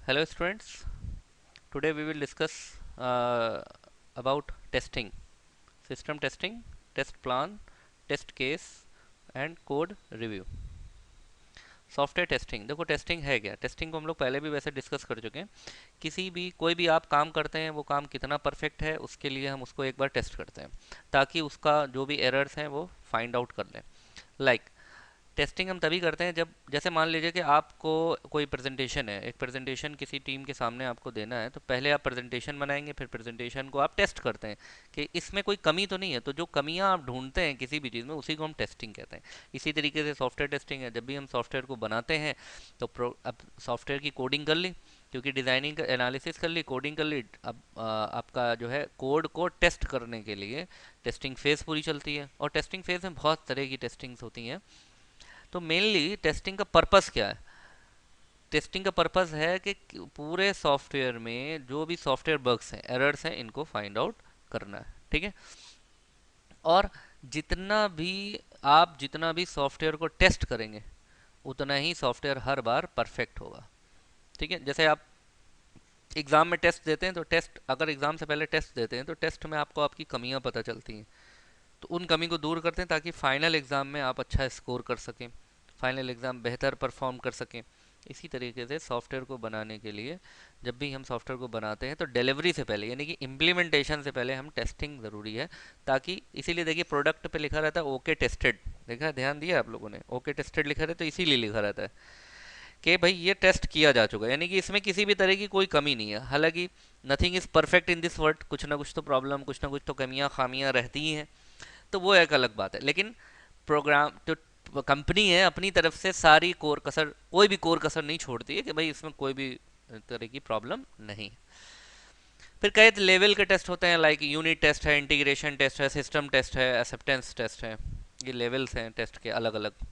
Hello students, today we will discuss about testing, system testing, test plan, test case and code review. Software testing, देखो testing है क्या। Testing को हम लोग पहले भी वैसे डिस्कस कर चुके हैं। किसी भी कोई भी आप काम करते हैं, वो काम कितना परफेक्ट है उसके लिए हम उसको एक बार टेस्ट करते हैं, ताकि उसका जो भी एरर्स हैं वो फाइंड आउट कर लें। लाइक टेस्टिंग हम तभी करते हैं जब, जैसे मान लीजिए कि आपको कोई प्रेजेंटेशन है, एक प्रेजेंटेशन किसी टीम के सामने आपको देना है, तो पहले आप प्रेजेंटेशन बनाएंगे, फिर प्रेजेंटेशन को आप टेस्ट करते हैं कि इसमें कोई कमी तो नहीं है। तो जो कमियां आप ढूंढते हैं किसी भी चीज़ में, उसी को हम टेस्टिंग कहते हैं। इसी तरीके से सॉफ्टवेयर टेस्टिंग है। जब भी हम सॉफ्टवेयर को बनाते हैं तो अब सॉफ्टवेयर की कोडिंग कर ली, क्योंकि डिज़ाइनिंग का एनालिसिस कर ली, कोडिंग कर ली। अब आपका जो है कोड को टेस्ट करने के लिए टेस्टिंग फेज़ पूरी चलती है, और टेस्टिंग फेज़ में बहुत तरह की टेस्टिंग्स होती हैं। तो मेनली टेस्टिंग का पर्पस क्या है। टेस्टिंग का पर्पस है कि पूरे सॉफ्टवेयर में जो भी सॉफ्टवेयर बग्स हैं, एरर्स हैं, इनको फाइंड आउट करना है। ठीक है। और जितना भी सॉफ्टवेयर को टेस्ट करेंगे, उतना ही सॉफ्टवेयर हर बार परफेक्ट होगा। ठीक है। जैसे आप एग्जाम में टेस्ट देते हैं, तो टेस्ट, अगर एग्जाम से पहले टेस्ट देते हैं तो टेस्ट में आपको आपकी कमियां पता चलती हैं, तो उन कमी को दूर करते हैं ताकि फाइनल एग्जाम में आप अच्छा स्कोर कर सकें, फाइनल एग्ज़ाम बेहतर परफॉर्म कर सकें। इसी तरीके से सॉफ्टवेयर को बनाने के लिए, जब भी हम सॉफ्टवेयर को बनाते हैं तो डिलीवरी से पहले, यानी कि इम्प्लीमेंटेशन से पहले हम टेस्टिंग ज़रूरी है। ताकि इसीलिए देखिए प्रोडक्ट पे लिखा रहता है ओके टेस्टेड, देखा, ध्यान दिया आप लोगों ने, ओके टेस्टेड लिखा रहता है, तो इसीलिए लिखा रहता है कि भाई ये टेस्ट किया जा चुका है, यानी कि इसमें किसी भी तरह की कोई कमी नहीं है। हालांकि nothing is perfect in this world, कुछ ना कुछ तो प्रॉब्लम, कुछ ना कुछ तो कमियां खामियां रहती ही हैं। तो वो एक अलग बात है। लेकिन प्रोग्राम जो कंपनी है अपनी तरफ से सारी कोर कसर, कोई भी कोर कसर नहीं छोड़ती है कि भाई इसमें कोई भी तरह की प्रॉब्लम नहीं। फिर कई लेवल के टेस्ट होते हैं, लाइक यूनिट टेस्ट है, इंटीग्रेशन टेस्ट है, सिस्टम टेस्ट है, एक्सेप्टेंस टेस्ट है। ये लेवल्स हैं टेस्ट के अलग अलग।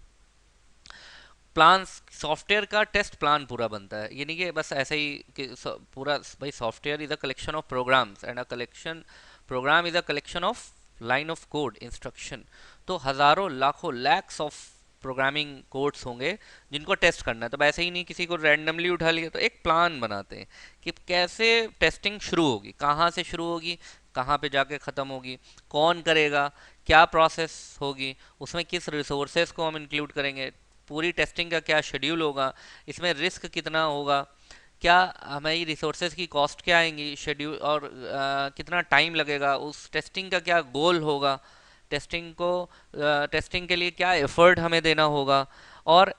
प्लान, सॉफ्टवेयर का टेस्ट प्लान पूरा बनता है, यानी कि बस ऐसे ही कि पूरा भाई software is a collection of programs and a collection, program is a collection of line of code instruction. तो हजारों लाखों लैक्स ऑफ प्रोग्रामिंग कोड्स होंगे जिनको टेस्ट करना है। तो ऐसे ही नहीं किसी को रैंडमली उठा लिया, तो एक प्लान बनाते हैं कि कैसे टेस्टिंग शुरू होगी, कहाँ से शुरू होगी, कहाँ पे जाके ख़त्म होगी, कौन करेगा, क्या प्रोसेस होगी, उसमें किस रिसोर्सेज को हम इंक्लूड करेंगे, पूरी टेस्टिंग का क्या शेड्यूल होगा, इसमें रिस्क कितना होगा, क्या हमारी रिसोर्सेज की कॉस्ट क्या आएंगी, शेड्यूल, और कितना टाइम लगेगा, उस टेस्टिंग का क्या गोल होगा, टेस्टिंग को टेस्टिंग के लिए क्या एफर्ट हमें देना होगा। और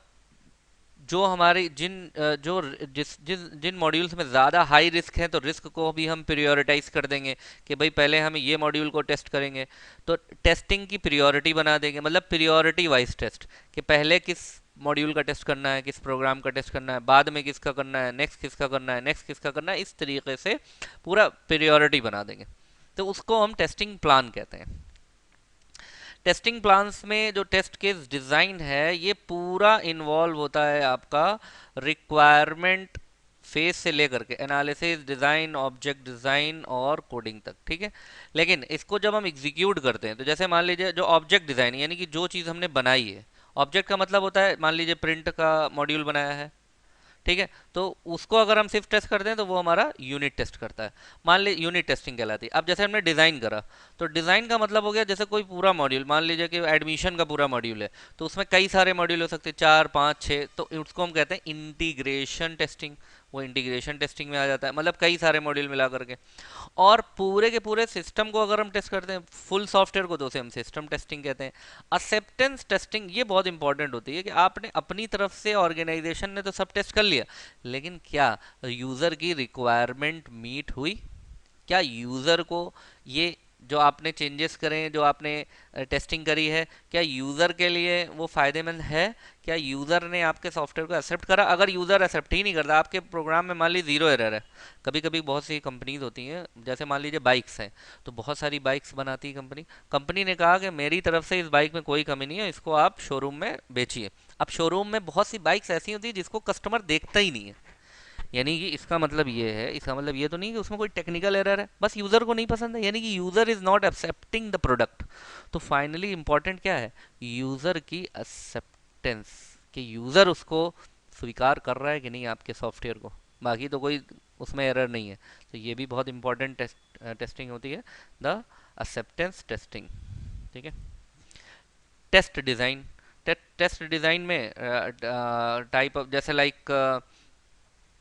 जो हमारी जिन जो जिस जिस जिन मॉड्यूल्स में ज़्यादा हाई रिस्क है, तो रिस्क को भी हम प्रियोरिटाइज कर देंगे कि भाई पहले हम ये मॉड्यूल को टेस्ट करेंगे। तो टेस्टिंग की प्रियोरिटी बना देंगे, मतलब प्रियोरिटी वाइज टेस्ट, कि पहले किस मॉड्यूल का टेस्ट करना है, किस प्रोग्राम का टेस्ट करना है, बाद में किसका करना है, नेक्स्ट किसका करना है, नेक्स्ट किसका करना है, इस तरीके से पूरा प्रियोरिटी बना देंगे। तो उसको हम टेस्टिंग प्लान कहते हैं। टेस्टिंग प्लान्स में जो टेस्ट केस डिज़ाइन है, ये पूरा इन्वॉल्व होता है आपका रिक्वायरमेंट फेज से लेकर के एनालिसिस, डिज़ाइन, ऑब्जेक्ट डिज़ाइन और कोडिंग तक। ठीक है। लेकिन इसको जब हम एग्जीक्यूट करते हैं, तो जैसे मान लीजिए जो ऑब्जेक्ट डिज़ाइन, यानी कि जो चीज़ हमने बनाई है, ऑब्जेक्ट का मतलब होता है, मान लीजिए प्रिंट का मॉड्यूल बनाया है, ठीक है, तो उसको अगर हम सिर्फ टेस्ट करते हैं तो वो हमारा यूनिट टेस्ट करता है, मान ली यूनिट टेस्टिंग कहलाती है। अब जैसे हमने डिज़ाइन करा, तो डिज़ाइन का मतलब हो गया जैसे कोई पूरा मॉड्यूल, मान लीजिए कि एडमिशन का पूरा मॉड्यूल है, तो उसमें कई सारे मॉड्यूल हो सकते हैं, 4 5 6, तो उसको हम कहते हैं इंटीग्रेशन टेस्टिंग। वो इंटीग्रेशन टेस्टिंग में आ जाता है, मतलब कई सारे मॉड्यूल मिला करके। और पूरे के पूरे सिस्टम को अगर हम टेस्ट करते हैं, फुल सॉफ्टवेयर को, तो उसे हम सिस्टम टेस्टिंग कहते हैं। एक्सेप्टेंस टेस्टिंग ये बहुत इंपॉर्टेंट होती है कि आपने अपनी तरफ से, ऑर्गेनाइजेशन ने तो सब टेस्ट कर लिया, लेकिन क्या यूज़र की रिक्वायरमेंट मीट हुई, क्या यूज़र को ये जो आपने चेंजेस करे हैं, जो आपने टेस्टिंग करी है, क्या यूज़र के लिए वो फ़ायदेमंद है, क्या यूज़र ने आपके सॉफ्टवेयर को एक्सेप्ट करा। अगर यूज़र एक्सेप्ट ही नहीं करता, आपके प्रोग्राम में मान लीजिए ज़ीरो एरर है। कभी कभी बहुत सी कंपनीज होती हैं, जैसे मान लीजिए बाइक्स हैं, तो बहुत सारी बाइक्स बनाती है कंपनी, कंपनी ने कहा कि मेरी तरफ से इस बाइक में कोई कमी नहीं है, इसको आप शोरूम में बेचिए। अब शोरूम में बहुत सी बाइक्स ऐसी होती है जिसको कस्टमर देखता ही नहीं है, यानी कि इसका मतलब ये है, इसका मतलब ये तो नहीं कि उसमें कोई टेक्निकल एरर है, बस यूज़र को नहीं पसंद है, यानी कि user is not accepting the product. तो फाइनली इंपॉर्टेंट क्या है, यूज़र की एक्सेप्टेंस, कि यूज़र उसको स्वीकार कर रहा है कि नहीं आपके सॉफ्टवेयर को। बाकी तो कोई उसमें एरर नहीं है। तो ये भी बहुत इंपॉर्टेंट टेस्टिंग होती है, द एक्सेप्टेंस टेस्टिंग। ठीक है। टेस्ट डिज़ाइन, टेस्ट डिज़ाइन में टाइप ऑफ, जैसे लाइक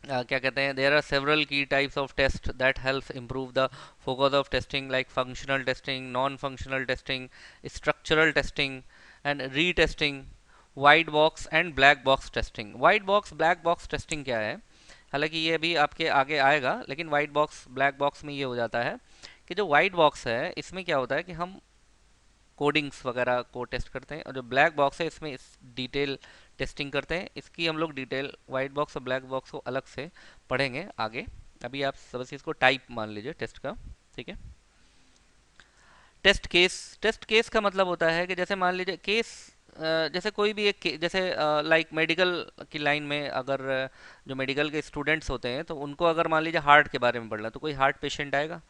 क्या कहते हैं, there are several key types of test that helps improve the focus of testing, like functional testing, non functional testing, structural testing and retesting, white box and black box testing. White box black box testing क्या है, हालांकि ये भी आपके आगे आएगा, लेकिन white box black box में ये हो जाता है कि जो वाइट बॉक्स है इसमें क्या होता है कि हम कोडिंग्स वगैरह को टेस्ट करते हैं, और जो ब्लैक बॉक्स है इसमें इस डिटेल टेस्टिंग करते हैं। इसकी हम लोग डिटेल वाइट बॉक्स और ब्लैक बॉक्स को अलग से पढ़ेंगे आगे। अभी आप बस इसको टाइप मान लीजिए टेस्ट का। ठीक है। टेस्ट केस, टेस्ट केस का मतलब होता है कि जैसे मान लीजिए केस, जैसे कोई भी एक जैसे लाइक मेडिकल की लाइन में अगर जो मेडिकल के स्टूडेंट्स होते हैं तो उनको अगर मान लीजिए हार्ट के बारे में पढ़ना, तो कोई हार्ट पेशेंट आएगा,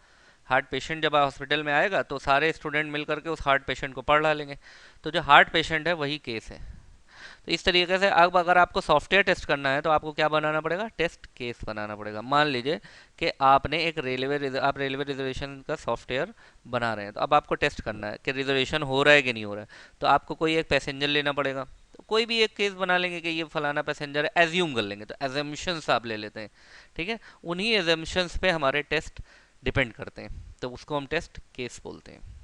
हार्ट पेशेंट जब हॉस्पिटल में आएगा तो सारे स्टूडेंट मिल करके उस हार्ट पेशेंट को पढ़ डालेंगे। तो जो हार्ट पेशेंट है वही केस है। तो इस तरीके से अब अगर आपको सॉफ्टवेयर टेस्ट करना है तो आपको क्या बनाना पड़ेगा, टेस्ट केस बनाना पड़ेगा। मान लीजिए कि आपने एक आप रेलवे रिजर्वेशन का सॉफ्टवेयर बना रहे हैं, तो अब आपको टेस्ट करना है कि रिजर्वेशन हो रहा है कि नहीं हो रहा है। तो आपको कोई एक पैसेंजर लेना पड़ेगा, तो कोई भी एक केस बना लेंगे कि ये फलाना पैसेंजर है, एज्यूम कर लेंगे, तो एजम्पशंस आप ले लेते हैं। ठीक है। उन्हीं एजम्पशंस पे हमारे टेस्ट डिपेंड करते हैं, तो उसको हम टेस्ट केस बोलते हैं।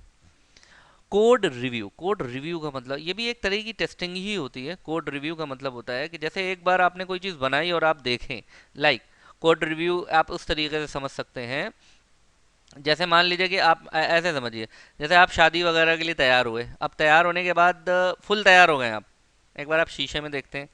कोड रिव्यू, कोड रिव्यू का मतलब ये भी एक तरह की टेस्टिंग ही होती है। कोड रिव्यू का मतलब होता है कि जैसे एक बार आपने कोई चीज़ बनाई और आप देखें, लाइक कोड रिव्यू आप उस तरीके से समझ सकते हैं, जैसे मान लीजिए कि आप ऐसे समझिए, जैसे आप शादी वगैरह के लिए तैयार हुए, अब तैयार होने के बाद फुल तैयार हो गए आप, एक बार आप शीशे में देखते हैं,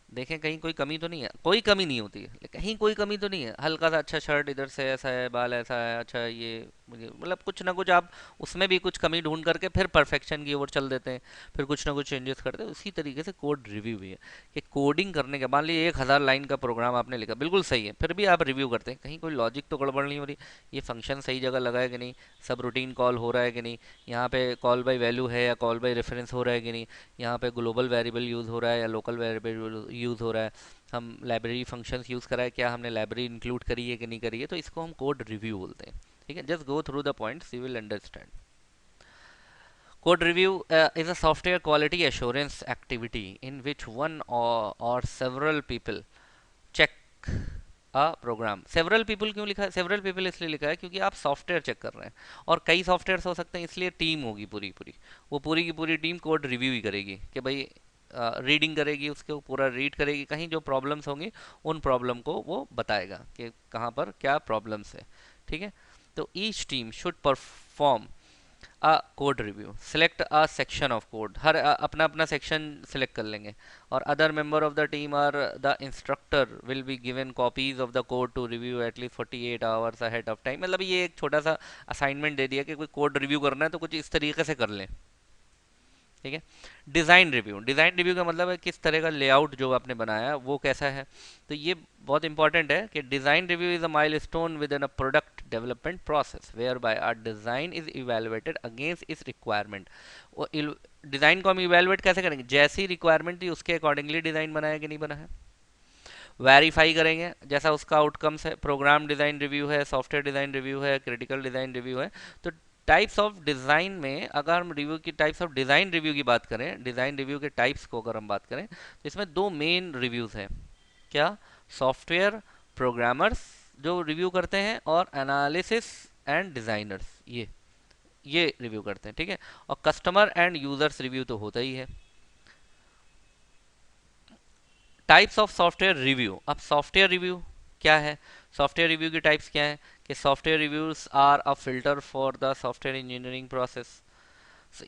देखें कहीं कोई कमी तो नहीं है, कोई कमी नहीं होती है, लेकिन कहीं कोई कमी तो नहीं है, हल्का सा अच्छा शर्ट इधर से ऐसा है, बाल ऐसा है, अच्छा ये मुझे मतलब कुछ ना कुछ आप उसमें भी कुछ कमी ढूंढ करके फिर परफेक्शन की ओर चल देते हैं, फिर कुछ ना कुछ चेंजेस करते हैं। उसी तरीके से कोड रिव्यू भी है कि कोडिंग करने के मान लीजिए 1,000 लाइन का प्रोग्राम आपने लिखा, बिल्कुल सही है, फिर भी आप रिव्यू करते हैं कहीं कोई लॉजिक तो गड़बड़ नहीं हो रही, ये फंक्शन सही जगह लगा है कि नहीं, सब रूटीन कॉल हो रहा है कि नहीं, यहाँ पे कॉल बाय वैल्यू है या कॉल बाय रेफरेंस हो रहा है कि नहीं, यहाँ पे ग्लोबल वेरिएबल यूज़ हो रहा है या लोकल वेरिएबल यूज़ हो रहा है, हम लाइब्रेरी फंक्शंस यूज़ करा है, क्या हमने लाइब्रेरी इंक्लूड करी है कि नहीं करी है, तो इसको हम कोड रिव्यू बोलते हैं। ठीक है। Just go through the points you will understand. Code review is a software quality assurance activity in which one or several people check a program। several people क्यों लिखा है, several people इसलिए लिखा है क्योंकि आप सॉफ्टवेयर चेक कर रहे हैं, और कई सॉफ्टवेयर हो सकते हैं, इसलिए टीम होगी पूरी पूरी, वो पूरी की पूरी टीम कोड रिव्यू ही करेगी कि भाई रीडिंग करेगी, उसके पूरा रीड करेगी, कहीं जो प्रॉब्लम्स होंगी उन प्रॉब्लम को वो बताएगा कि कहाँ पर क्या प्रॉब्लम्स है। ठीक है। तो each team should perform a code review, select a section of code, हर अपना अपना सेक्शन सेलेक्ट कर लेंगे, और other member of the team और the instructor will be given copies of the code to review at least 48 hours ahead of time. मतलब ये एक छोटा सा असाइनमेंट दे दिया कि कोई कोड रिव्यू करना है तो कुछ इस तरीके से कर लें। ठीक है। डिज़ाइन रिव्यू, डिज़ाइन रिव्यू का मतलब है किस तरह का लेआउट जो आपने बनाया है वो कैसा है। तो ये बहुत इंपॉर्टेंट है कि design review is a milestone within a product development process whereby our design is evaluated against its requirement. Design को हम इवेलुएट कैसे करेंगे, जैसी रिक्वायरमेंट थी उसके अकॉर्डिंगली डिज़ाइन बनाया कि नहीं बना है, वेरीफाई करेंगे जैसा उसका आउटकम्स है। प्रोग्राम डिज़ाइन रिव्यू है, सॉफ्टवेयर डिज़ाइन रिव्यू है, क्रिटिकल डिज़ाइन रिव्यू है। तो टाइप्स ऑफ डिज़ाइन में अगर हम रिव्यू की टाइप्स ऑफ डिज़ाइन रिव्यू की बात करें, डिज़ाइन रिव्यू के टाइप्स को अगर हम बात करें, तो इसमें दो मेन रिव्यूज़ हैं। क्या, सॉफ्टवेयर प्रोग्रामर्स जो रिव्यू करते हैं, और एनालिसिस एंड डिज़ाइनर्स ये रिव्यू करते हैं। ठीक है। और कस्टमर एंड यूजर्स रिव्यू तो होता ही है। टाइप्स ऑफ सॉफ्टवेयर रिव्यू, अब सॉफ्टवेयर रिव्यू क्या है, सॉफ्टवेयर रिव्यू की टाइप्स क्या है कि software reviews are a filter for the software engineering process.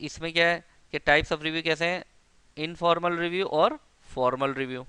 इसमें क्या है कि टाइप्स ऑफ रिव्यू कैसे हैं, इनफॉर्मल रिव्यू और फॉर्मल रिव्यू।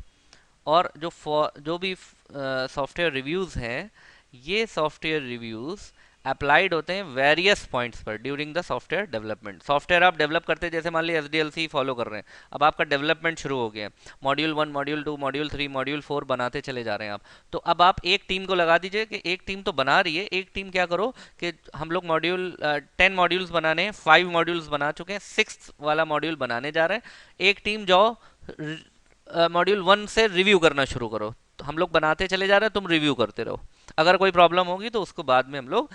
और जो भी सॉफ्टवेयर रिव्यूज़ हैं, ये सॉफ्टवेयर रिव्यूज़ अप्लाइड होते हैं वेरियस पॉइंट्स पर during the software development. Software आप डेवलप करते हैं, जैसे मान लीजिए SDLC फॉलो कर रहे हैं, अब आपका डेवलपमेंट शुरू हो गया, मॉड्यूल 1 मॉड्यूल 2 मॉड्यूल 3 मॉड्यूल 4 बनाते चले जा रहे हैं आप। तो अब आप एक टीम को लगा दीजिए कि एक टीम तो बना रही है, एक टीम क्या करो कि हम लोग मॉड्यूल 10 मॉड्यूल्स बनाने हैं, 5 मॉड्यूल्स बना चुके हैं, 6 वाला मॉड्यूल बनाने जा रहे हैं, एक टीम जाओ मॉड्यूल 1 से रिव्यू करना शुरू करो। तो हम लोग बनाते चले जा रहे हैं, तुम रिव्यू करते रहो। अगर कोई प्रॉब्लम होगी तो उसको बाद में हम लोग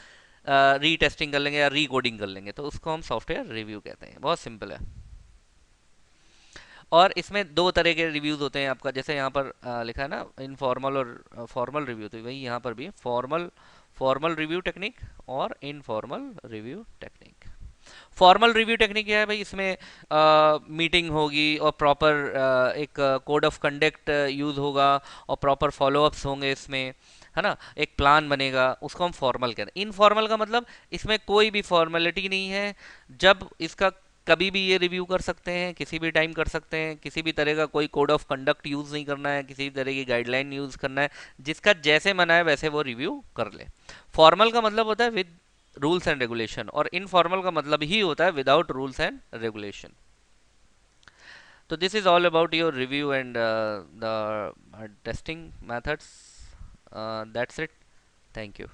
रीटेस्टिंग कर लेंगे या रीकोडिंग कर लेंगे, तो उसको हम सॉफ्टवेयर रिव्यू कहते हैं। बहुत सिंपल है। और इसमें दो तरह के रिव्यूज होते हैं आपका, जैसे यहाँ पर लिखा है ना इनफॉर्मल और फॉर्मल रिव्यू, तो वही यहाँ पर भी फॉर्मल फॉर्मल रिव्यू टेक्निक और informal review technique. Formal review technique क्या है भाई, इसमें मीटिंग होगी और प्रॉपर एक कोड ऑफ कंडक्ट यूज होगा और प्रॉपर फॉलोअप्स होंगे इसमें, है ना, एक प्लान बनेगा, उसको हम फॉर्मल कहते हैं। इनफॉर्मल का मतलब इसमें कोई भी फॉर्मेलिटी नहीं है, जब इसका कभी भी ये रिव्यू कर सकते हैं, किसी भी टाइम कर सकते हैं, किसी भी तरह का कोई कोड ऑफ कंडक्ट यूज नहीं करना है, किसी भी तरह की गाइडलाइन यूज करना है, जिसका जैसे मन आए वैसे वो रिव्यू कर ले। फॉर्मल का मतलब होता है विद रूल्स एंड रेगुलेशन, और इनफॉर्मल का मतलब ही होता है विदाउट रूल्स एंड रेगुलेशन। तो this is all about your review and the testing methods. That's it. Thank you.